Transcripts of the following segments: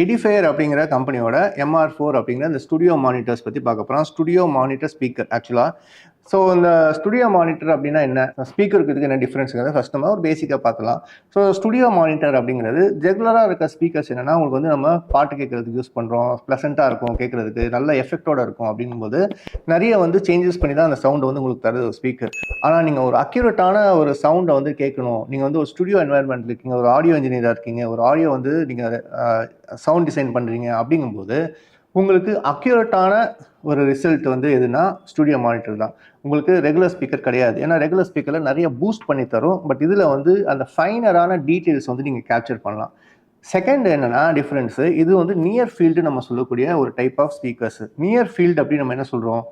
எடிஃபயர் அப்படிங்கிற கம்பெனியோட MR4 அப்படிங்கிற இந்த ஸ்டுடியோ மானிட்டர்ஸ் பற்றி பார்க்க போகிறோம். ஸ்டுடியோ மானிட்டர் ஸ்பீக்கர் ஆக்சுவலாக. ஸோ இந்த ஸ்டுடியோ மானிட்டர் அப்படின்னா என்ன, ஸ்பீக்கருக்கு இதுக்கு என்ன டிஃப்ரென்ஸுங்கிறத ஃபஸ்ட் நம்ம ஒரு பேசிக்காக பார்க்கலாம். ஸோ ஸ்டுடியோ மானிட்டர் அப்படிங்கிறது ரெகுலராக இருக்க ஸ்பீக்கர்ஸ் என்னென்னா உங்களுக்கு வந்து நம்ம பாட்டு கேட்குறதுக்கு யூஸ் பண்ணுறோம், ப்ளசண்ட்டாக இருக்கும் கேட்குறதுக்கு, நல்ல எஃபெக்டோட இருக்கும் அப்படிங்கும்போது நிறைய வந்து சேஞ்சஸ் பண்ணி தான் அந்த சவுண்டு வந்து உங்களுக்கு தருது ஒரு ஸ்பீக்கர். ஆனால் நீங்கள் ஒரு அக்யூரேட்டான ஒரு சவுண்டை வந்து கேட்கணும், நீங்கள் வந்து ஒரு ஸ்டுடியோ என்வாயர்மெண்ட் இருக்கீங்க, ஒரு ஆடியோ இன்ஜினியராக இருக்கீங்க, ஒரு ஆடியோ வந்து நீங்கள் சவுண்ட் டிசைன் பண்ணுறீங்க அப்படிங்கும்போது உங்களுக்கு அக்யூரேட்டான ஒரு ரிசல்ட் வந்து எதுனா ஸ்டுடியோ மானிட்டர் தான். உங்களுக்கு ரெகுலர் ஸ்பீக்கர் கிடையாது. ஏன்னா ரெகுலர் ஸ்பீக்கரில் நிறைய பூஸ்ட் பண்ணி தரும், பட் இதில் வந்து அந்த ஃபைனரான டீட்டெயில்ஸ் வந்து நீங்கள் கேப்சர் பண்ணலாம். செகண்ட் என்னன்னா டிஃப்ரென்ஸு, இது வந்து நியர் ஃபீல்டு நம்ம சொல்லக்கூடிய ஒரு type of speakers. Near field அப்படின்னு நம்ம என்ன சொல்கிறோம்,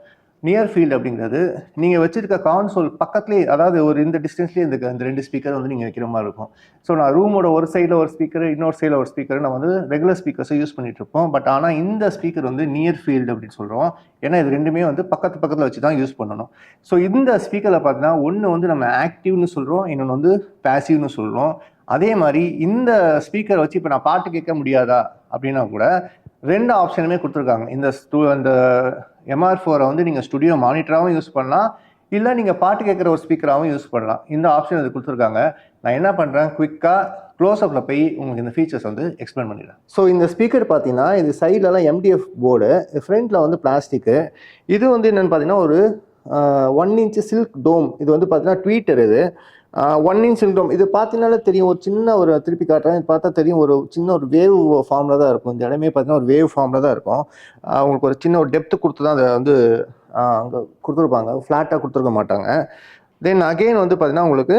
நியர் ஃபீல்டு அப்படிங்கிறது நீங்கள் வச்சுருக்க கான்சோல் பக்கத்துலேயே, அதாவது ஒரு இந்த டிஸ்டன்ஸ்லேயே இந்த ரெண்டு ஸ்பீக்கர் வந்து நீங்கள் வைக்கிற மாதிரி இருக்கும். ஸோ நான் ரூமோட ஒரு சைடில் ஒரு ஸ்பீக்கர், இன்னொரு சைடில் ஒரு ஸ்பீக்கர், நம்ம வந்து ரெகுலர் ஸ்பீக்கர்ஸை யூஸ் பண்ணிட்டு இருப்போம். பட் ஆனால் இந்த ஸ்பீக்கர் வந்து நியர் ஃபீல்டு அப்படின்னு சொல்கிறோம். ஏன்னா இது ரெண்டுமே வந்து பக்கத்தில் வச்சு தான் யூஸ் பண்ணணும். ஸோ இந்த ஸ்பீக்கரில் பார்த்தீங்கன்னா ஒன்று வந்து நம்ம ஆக்டிவ்னு சொல்கிறோம், இன்னொன்று வந்து பேசிவ்னு சொல்கிறோம். அதே மாதிரி இந்த ஸ்பீக்கரை வச்சு இப்போ நான் பாட்டு கேட்க முடியாதா அப்படின்னா கூட ரெண்டு ஆப்ஷனுமே கொடுத்துருக்காங்க. இந்த MR4 வந்து நீங்கள் ஸ்டுடியோ மானிட்டராகவும் யூஸ் பண்ணலாம், இல்லை நீங்கள் பாட்டு கேட்குற ஒரு ஸ்பீக்கராகவும் யூஸ் பண்ணலாம். இந்த ஆப்ஷன் இது கொடுத்துருக்காங்க. நான் என்ன பண்ணுறேன், குயிக்காக க்ளோஸ்அப்பில் போய் உங்களுக்கு இந்த ஃபீச்சர்ஸ் வந்து எக்ஸ்பிளைன் பண்ணிடுறேன். ஸோ இந்த ஸ்பீக்கர் பார்த்தீங்கன்னா இது சைட்லலாம் MDF போர்டு, ஃப்ரண்ட்டில் வந்து பிளாஸ்டிக்கு. இது வந்து என்னென்னு பார்த்தீங்கன்னா ஒரு 1 inch சில்க் டோம். இது வந்து பார்த்தீங்கன்னா ட்வீட்டர். இது 1 inch சில்க் டோம். இது பார்த்தீங்கன்னாலே தெரியும், ஒரு சின்ன ஒரு திருப்பி காட்டுறேன், இது பார்த்தா தெரியும், ஒரு சின்ன ஒரு வேவ் ஃபார்மில் தான் இருக்கும். இந்த இடமே பார்த்தீங்கன்னா ஒரு வேவ் ஃபார்மில் தான் இருக்கும். உங்களுக்கு ஒரு சின்ன ஒரு டெப்த்து கொடுத்து தான் அதை வந்து அங்கே கொடுத்துருப்பாங்க, ஃப்ளாட்டாக கொடுத்துருக்க மாட்டாங்க. தென் அகெயின் வந்து பார்த்தீங்கன்னா உங்களுக்கு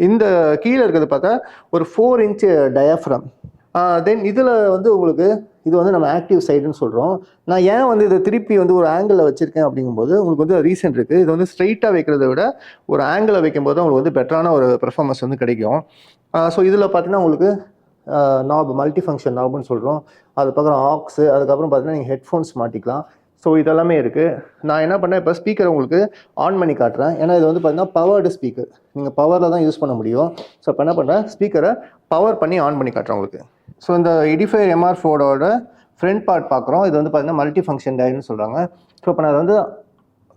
இந்த கீழே இருக்கிறது பார்த்தா ஒரு 4 inch டயாஃப்ரம். தென் இதில் வந்து உங்களுக்கு இது வந்து நம்ம ஆக்டிவ் சைடுன்னு சொல்கிறோம். நான் ஏன் வந்து இதை திருப்பி வந்து ஒரு ஆங்கிளில் வச்சுருக்கேன் அப்படிங்கும்போது உங்களுக்கு வந்து ரீசன் இருக்குது. இது வந்து ஸ்ட்ரைட்டாக வைக்கிறத விட ஒரு ஆங்கிளில் வைக்கும்போது உங்களுக்கு வந்து பெட்டரான ஒரு பெர்ஃபார்மன்ஸ் வந்து கிடைக்கும். ஸோ இதில் பார்த்தீங்கன்னா உங்களுக்கு நாப், மல்டி ஃபங்க்ஷன் நாப்னு சொல்கிறோம். அதுக்கப்புறம் ஆக்ஸு, அதுக்கப்புறம் பார்த்தீங்கன்னா நீங்கள் ஹெட்ஃபோன்ஸ் மாட்டிக்கலாம். ஸோ இதெல்லாமே இருக்குது. நான் என்ன பண்ணேன், இப்போ ஸ்பீக்கரை உங்களுக்கு ஆன் பண்ணி காட்டுறேன். ஏன்னா இது வந்து பார்த்தீங்கன்னா பவர்டு ஸ்பீக்கர், நீங்கள் பவரில் தான் யூஸ் பண்ண முடியும். ஸோ இப்போ என்ன பண்ணுறேன், ஸ்பீக்கரை பவர் பண்ணி ஆன் பண்ணி காட்டுறேன் உங்களுக்கு. ஸோ இந்த எடிஃபயர் MR4ஓட ஃப்ரண்ட் பார்ட் பார்க்குறோம். இது வந்து பார்த்தீங்கன்னா மல்டி ஃபங்க்ஷன் டயல்னு சொல்கிறாங்க. ஸோ இப்போ நான் வந்து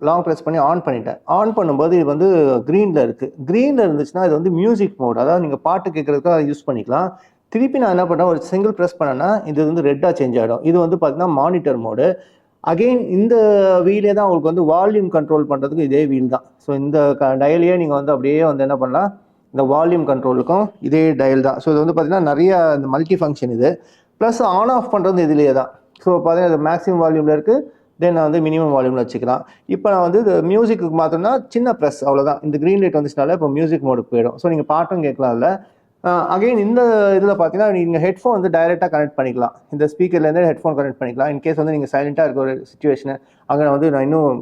லாங் ப்ரெஸ் பண்ணி ஆன் பண்ணிட்டேன். ஆன் பண்ணும்போது இது வந்து க்ரீனில் இருக்குது. க்ரீனில் இருந்துச்சுன்னா இது வந்து மியூசிக் மோட், அதாவது நீங்கள் பாட்டு கேட்குறதுக்கு அதை யூஸ் பண்ணிக்கலாம். திருப்பி நான் என்ன பண்ணுறேன், ஒரு சிங்கிள் ப்ரெஸ் பண்ணேன்னா இது வந்து ரெட்டாக சேஞ்ச் ஆகிடும். இது வந்து பார்த்தீங்கன்னா மானிட்டர் மோடு. அகெயின் இந்த வீலே தான் உங்களுக்கு வந்து வால்யூம் கண்ட்ரோல் பண்ணுறதுக்கு இதே வீல் தான். ஸோ இந்த டயலையே நீங்கள் வந்து அப்படியே வந்து என்ன பண்ணலாம், இந்த வால்யூம் கண்ட்ரோலுக்கும் இதே டயல் தான். ஸோ இது வந்து பார்த்தீங்கன்னா நிறைய இந்த மல்டி ஃபங்க்ஷன் இது. ப்ளஸ் ஆன் ஆஃப் பண்ணுறது இதுலேயே தான். ஸோ பார்த்தீங்கன்னா இது மேக்ஸிமம் வால்யூமில் இருக்குது, தென் நான் வந்து மினிமம் வால்யூமில் வச்சுக்கலாம். இப்போ நான் வந்து இது மியூசிக்கு மாற்றோம்னா சின்ன ப்ரெஸ், அவ்வளோதான். இந்த க்ரீன் லைட் வந்துச்சுனால இப்போ மியூசிக் மோடுக்கு போயிடும். ஸோ நீங்கள் பாட்டும் கேட்கலாம் இல்லை. அகெயின் இந்த இதில் பார்த்தீங்கன்னா நீங்கள் ஹெட்ஃபோன் வந்து டைரெக்டாக கனெக்ட் பண்ணிக்கலாம். இந்த ஸ்பீக்கர்லேருந்து ஹெட்ஃபோன் கனெக்ட் பண்ணிக்கலாம். இன்கேஸ் வந்து நீங்கள் சைலண்ட்டாக இருக்க ஒரு சுச்சுவேஷனு, அங்கே வந்து நான் இன்னும்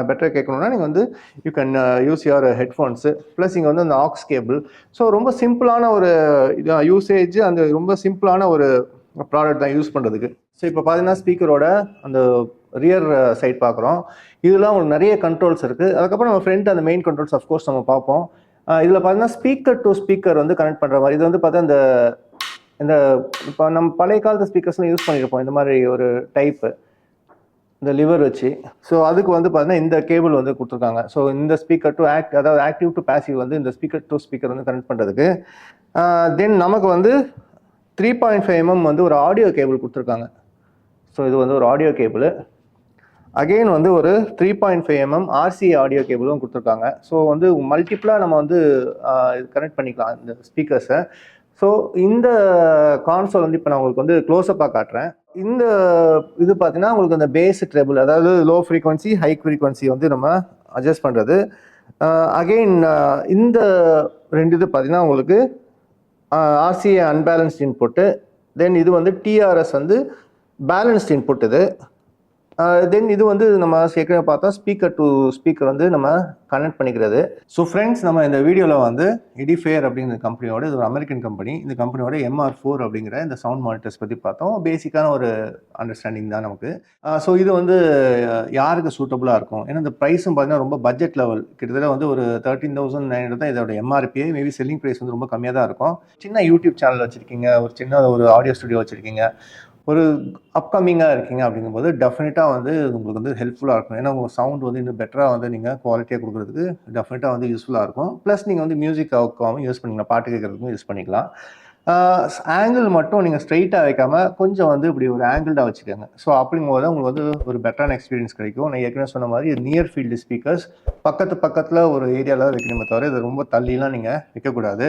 பெட்டராக கேட்கணுன்னா நீங்கள் வந்து you can use your headphones. Plus இங்கே வந்து அந்த ஆக்ஸ் கேபிள். ஸோ ரொம்ப சிம்பிளான ஒரு யூசேஜ், அந்த ரொம்ப சிம்பிளான ஒரு ப்ராடக்ட் தான் யூஸ் பண்ணுறதுக்கு. ஸோ இப்போ பார்த்தீங்கன்னா ஸ்பீக்கரோட அந்த ரியர் சைட் பார்க்குறோம். இதெல்லாம் உங்களுக்கு நிறைய கண்ட்ரோல்ஸ் இருக்குது. அதுக்கப்புறம் நம்ம ஃப்ரண்ட் அந்த மெயின் கண்ட்ரோல்ஸ் அஃப்கோர்ஸ் நம்ம பார்ப்போம். இதில் பார்த்தீங்கன்னா ஸ்பீக்கர் டு ஸ்பீக்கர் வந்து கனெக்ட் பண்ணுற மாதிரி. இது வந்து பார்த்தா இந்த இப்போ நம்ம பழைய காலத்து ஸ்பீக்கர்ஸ்லாம் யூஸ் பண்ணியிருப்போம், இந்த மாதிரி ஒரு டைப்பு, இந்த லிவர் வச்சு. ஸோ அதுக்கு வந்து பார்த்தீங்கன்னா இந்த கேபிள் வந்து கொடுத்துருக்காங்க. ஸோ இந்த ஸ்பீக்கர் டு அதாவது ஆக்டிவ் டு பேசிவ் வந்து இந்த ஸ்பீக்கர் டு ஸ்பீக்கர் வந்து கனெக்ட் பண்ணுறதுக்கு. தென் நமக்கு வந்து 3.5 mm வந்து ஒரு ஆடியோ கேபிள் கொடுத்துருக்காங்க. ஸோ இது வந்து ஒரு ஆடியோ கேபிள். அகெயின் வந்து ஒரு 3.5 mm RCA ஆடியோ கேபிளும் கொடுத்துருக்காங்க. ஸோ வந்து மல்டிப்ளாக நம்ம வந்து கனெக்ட் பண்ணிக்கலாம் இந்த ஸ்பீக்கர்ஸை. ஸோ இந்த கான்சோல் வந்து இப்போ நான் உங்களுக்கு வந்து க்ளோஸ்அப்பாக காட்டுறேன். இந்த இது பார்த்தீங்கன்னா உங்களுக்கு அந்த பேஸ் ட்ரெபிள், அதாவது லோ ஃப்ரீக்வன்சி ஹை ஃப்ரீக்வன்சி வந்து நம்ம அட்ஜஸ்ட் பண்ணுறது. அகெயின் இந்த ரெண்டு இது பார்த்தீங்கன்னா உங்களுக்கு RCA அன்பேலன்ஸ்ட் இன்புட்டு, தென் இது வந்து TRS வந்து பேலன்ஸ்ட் இன்புட். இது தென் இது வந்து நம்ம ஏற்கனவே பார்த்தா ஸ்பீக்கர் டு ஸ்பீக்கர் வந்து நம்ம கனெக்ட் பண்ணிக்கிறது. ஸோ ஃப்ரெண்ட்ஸ், நம்ம இந்த வீடியோவில் வந்து எடிஃபயர் அப்படிங்கிற கம்பெனியோட, இது ஒரு அமெரிக்கன் கம்பெனி, இந்த கம்பெனியோட MR4 அப்படிங்கிற இந்த சவுண்ட் மானிட்டர்ஸ் பற்றி பார்த்தோம். பேசிக்கான ஒரு அண்டர்ஸ்டாண்டிங் தான் நமக்கு. ஸோ இது வந்து யாருக்கு சூட்டபுளாக இருக்கும், ஏன்னா இந்த ப்ரைஸும் பார்த்தீங்கன்னா ரொம்ப பட்ஜெட் லெவல், கிட்டத்தட்ட வந்து ஒரு 13,900 தான் இதோட MRP. மேபி செல்லிங் ப்ரைஸ் வந்து ரொம்ப கம்மியாக தான் இருக்கும். சின்ன யூடியூப் சேனல் வச்சுருக்கீங்க, ஒரு சின்ன ஒரு ஆடியோ ஸ்டுடியோ வச்சுருக்கீங்க, ஒரு அப்கமிங்காக இருக்கீங்க அப்படிங்கும்போது டெஃபினட்டாக வந்து உங்களுக்கு வந்து ஹெல்ப்ஃபுல்லாக இருக்கும். ஏன்னா உங்கள் சவுண்ட் வந்து இன்னும் பெட்டராக வந்து நீங்கள் குவாலிட்டியாக கொடுக்குறதுக்கு டெஃபினட்டாக வந்து யூஸ்ஃபுல்லாக இருக்கும். ப்ளஸ் நீங்கள் வந்து மியூசிக் அவுக்காகவும் யூஸ் பண்ணிக்கலாம், பாட்டு கேட்குறதுக்கும் யூஸ் பண்ணிக்கலாம். ஆங்கிள் மட்டும் நீங்கள் ஸ்ட்ரைட்டாக வைக்காமல் கொஞ்சம் வந்து இப்படி ஒரு ஆங்கிள்டாக வச்சுக்கோங்க. ஸோ அப்படிங்கும்போது உங்களுக்கு வந்து ஒரு பெட்டரான எக்ஸ்பீரியன்ஸ் கிடைக்கும். நான் ஏற்கனவே சொன்ன மாதிரி நியர் ஃபீல்டு ஸ்பீக்கர்ஸ் பக்கத்தில் ஒரு ஏரியாவில் தான் வைக்கணுமே தவிர இதை ரொம்ப தள்ளிலாம் நீங்கள் வைக்கக்கூடாது.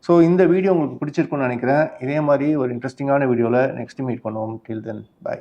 ஸோ இந்த வீடியோ உங்களுக்கு பிடிச்சிருக்குன்னு நினைக்கிறேன். இதே மாதிரி ஒரு இன்ட்ரெஸ்டிங்கான வீடியோவில் நெக்ஸ்ட் மீட் பண்ணுவோம். டில் தென் பை.